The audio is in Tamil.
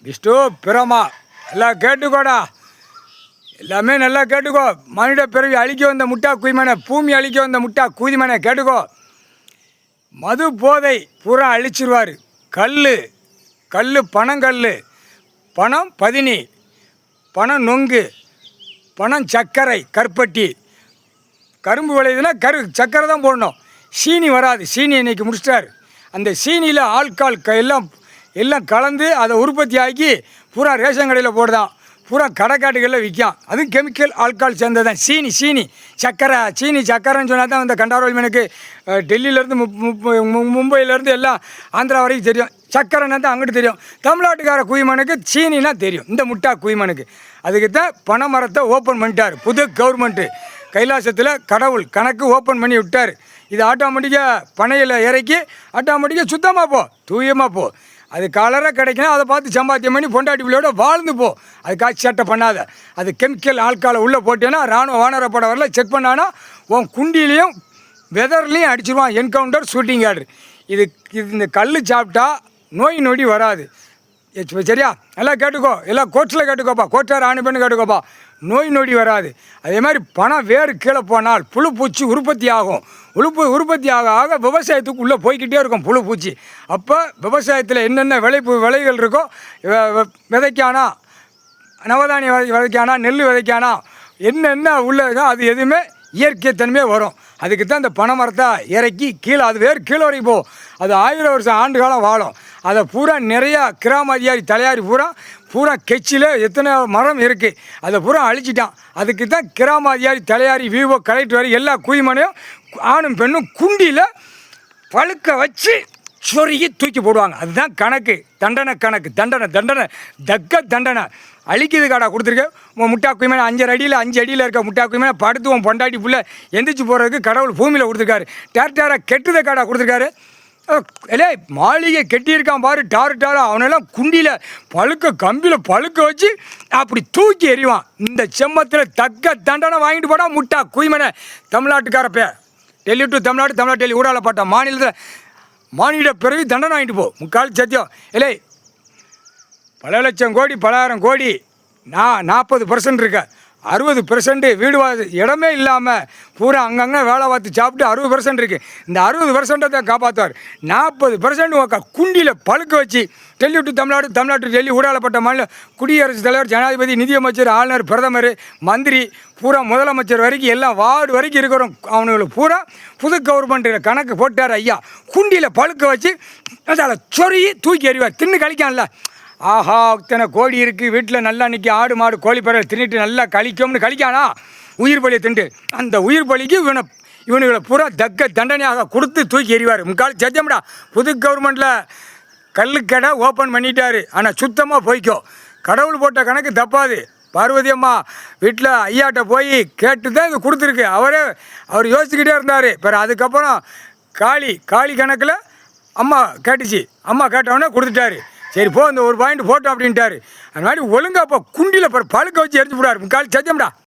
விஷ்ணு பிரமா எல்லாம் கேட்டுக்கோடா, எல்லாமே நல்லா கேட்டுக்கோ. மனித பிறவி அழிக்க வந்த முட்டா குய்மனை, பூமி அழிக்க வந்த முட்டா குதிமனை கேட்டுக்கோ. மது போதை பூரா அழிச்சிருவார். கல் பனங்கல், பணம் பதினி, பணம் நொங்கு, பணம் சர்க்கரை கருப்பட்டி. கரும்பு விளையுதுன்னா சர்க்கரை தான் போடணும், சீனி வராது. சீனி இன்றைக்கி முடிச்சிட்டார். அந்த சீனியில் ஆல்கால் எல்லாம் கலந்து அதை உற்பத்தி ஆக்கி பூரா ரேஷன் கடையில் போடுதான், பூரா கடைக்காட்டுகளில் விற்காம். அதுவும் கெமிக்கல் ஆல்கால் சேர்ந்தது தான் சீனி சர்க்கரை. சர்க்கரைன்னு சொன்னால் தான் இந்த கண்டாரோல்மனுக்கு டெல்லியிலேருந்து மும்பையிலேருந்து எல்லாம் ஆந்திரா வரைக்கும் தெரியும். சர்க்கரைன்னா தான் அங்கிட்டு தெரியும். தமிழ்நாட்டுக்கார குய்மனுக்கு சீனினா தெரியும், இந்த முட்டா குய்மனுக்கு. அதுக்கு தான் பனை மரத்தை ஓப்பன் பண்ணிட்டார் புது கவர்மெண்ட்டு. கைலாசத்தில் கடவுள் கணக்கு ஓப்பன் பண்ணி விட்டார். இது ஆட்டோமேட்டிக்காக பனையில் இறக்கி ஆட்டோமேட்டிக்காக சுத்தமாக போ, தூயமாக போ. அது காலராக கிடைக்கணும், அதை பார்த்து சம்பாத்தியம் பண்ணி பொண்டாட்டி பிள்ளையோட வாழ்ந்து போ. அதுக்காக சேட்டை பண்ணாத. அது கெமிக்கல் ஆல்காலை உள்ளே போட்டேன்னா ராணுவ வானரப்பட வரல செக் பண்ணானா உன் குண்டிலையும் வெதர்லேயும் அடிச்சிருவான். Encounter shooting order. இது இந்த கல் சாப்பிட்டா நோய் நொடி வராது. சரியா? எல்லாம் கேட்டுக்கோ, எல்லாம் கோர்ட்ஸில் கேட்டுக்கோப்பா, கோர்ட்டார் ஆணி பண்ணி கேட்டுக்கோப்பா. நோய் நொடி வராது. அதே மாதிரி பணம் வேறு கீழே போனால் புழு பூச்சி உற்பத்தி ஆகும். உற்பத்தி ஆக விவசாயத்துக்கு உள்ளே போய்கிட்டே இருக்கும் புழு பூச்சி. அப்போ விவசாயத்தில் என்னென்ன விளைகள் இருக்கோ, விதைக்கானா நவதானிய விதைக்கானா, நெல் விதைக்கானா, என்னென்ன உள்ள இருக்கோ அது எதுவுமே இயற்கை தன்மையாக வரும். அதுக்கு தான் இந்த பனை மரத்தை இறக்கி கீழே, அது வேறு கீழே வரைக்கும் போகும். அது 1000 வருஷம் ஆண்டு காலம் வாழும். அதை பூரா நிறையா கிராம அதிகாரி தலையாரி பூரா கெச்சியில் எத்தனை மரம் இருக்குது அதை பூரா அழிச்சிட்டான். அதுக்கு தான் கிராம அதிகாரி தலையாரி விவோ கலெக்டர் வரை எல்லா குய்மனையும் ஆணும் பெண்ணும் குண்டியில் பழுக்க வச்சு சொருகி தூக்கி போடுவாங்க. அதுதான் கணக்கு, தண்டனை தண்டனை அழிக்குது காடா கொடுத்துருக்கேன். உன் முட்டா குய்மனை 5 அடியில் இருக்க முட்டா குய்மனை படுத்து உன் பொண்டாட்டி புள்ள எந்திரிச்சு போகிறதுக்கு கடவுள் பூமியில் கொடுத்துருக்காரு. டேரக்டாராக கெட்டுதை காடா கொடுத்துருக்காரு. இல்லே மாளிகை கெட்டியிருக்கான் பாரு, டாரு அவனெல்லாம் குண்டியில் கம்பியில் பழுக்க வச்சு அப்படி தூக்கி எறிவான். இந்த செம்மத்தில் தக்க தண்டனை வாங்கிட்டு போடா முட்டா குய்மனை. தமிழ்நாட்டுக்கார பேர் டெல்லி டு தமிழ்நாடு டெல்லி ஊடாலப்பட்ட மாநிலத்தில் மாநில பிறவி தண்டனை வாங்கிட்டு போ. முக்கால் சத்தியம். இல்லை பல லட்சம் கோடி பலாயிரம் கோடி 40% இருக்க, 60% வீடு இடமே இல்லாமல் பூரா அங்கங்கே வேலை பார்த்து சாப்பிட்டு 60% இருக்குது. இந்த 60% தான் காப்பாற்றுவார். 40% குண்டியில் பழுக்க வச்சு டெல்லி டு தமிழ்நாடு டெல்லி ஊடாலப்பட்ட மாநில குடியரசுத் தலைவர், ஜனாதிபதி, நிதியமைச்சர், ஆளுநர், பிரதமர், மந்திரி, பூரா முதலமைச்சர் வரைக்கும் எல்லாம் வார்டு வரைக்கும் இருக்கிறோம். அவனுங்களுக்கு பூரா புது கவர்மெண்ட்டில் கணக்கு போட்டார் ஐயா. குண்டியில் பழுக்க வச்சு அதில் சொருகி தூக்கி எறிவார். தின்னு கழிக்கான்ல. ஆஹா இத்தனை கோடி இருக்குது வீட்டில், நல்லா நிற்கி ஆடு மாடு கோழி பறவை தின்னுட்டு நல்லா கழிக்கும்னு கழிக்கானா உயிர் பலியை தின்ட்டு. அந்த உயிர் பலிக்கு இவனுங்களை பூரா தக்க தண்டனையாக கொடுத்து தூக்கி எறிவார். முக்கால் சத்தியம்டா. புது கவர்மெண்ட்டில் கல்லுக்கடை ஓப்பன் பண்ணிட்டாரு. ஆனால் சுத்தமாக போய்க்கோ. கடவுள் போட்ட கணக்கு தப்பாது. பார்வதி அம்மா வீட்டில் ஐயாட்ட போய் கேட்டு தான் இது கொடுத்துருக்கு. அவர் யோசிச்சுக்கிட்டே இருந்தார். பிறகு அதுக்கப்புறம் காளி கணக்கில் அம்மா கேட்டுச்சு. அம்மா கேட்டவொடனே கொடுத்துட்டாரு. சரி போ, இந்த ஒரு பாயிண்ட் போட்டோம் அப்படின்ட்டாரு. அது மாதிரி ஒழுங்கா இப்போ குண்டியில் பழுக்க வச்சு எரிஞ்சு விடாரு. முக்கால் சத்தியம்டா.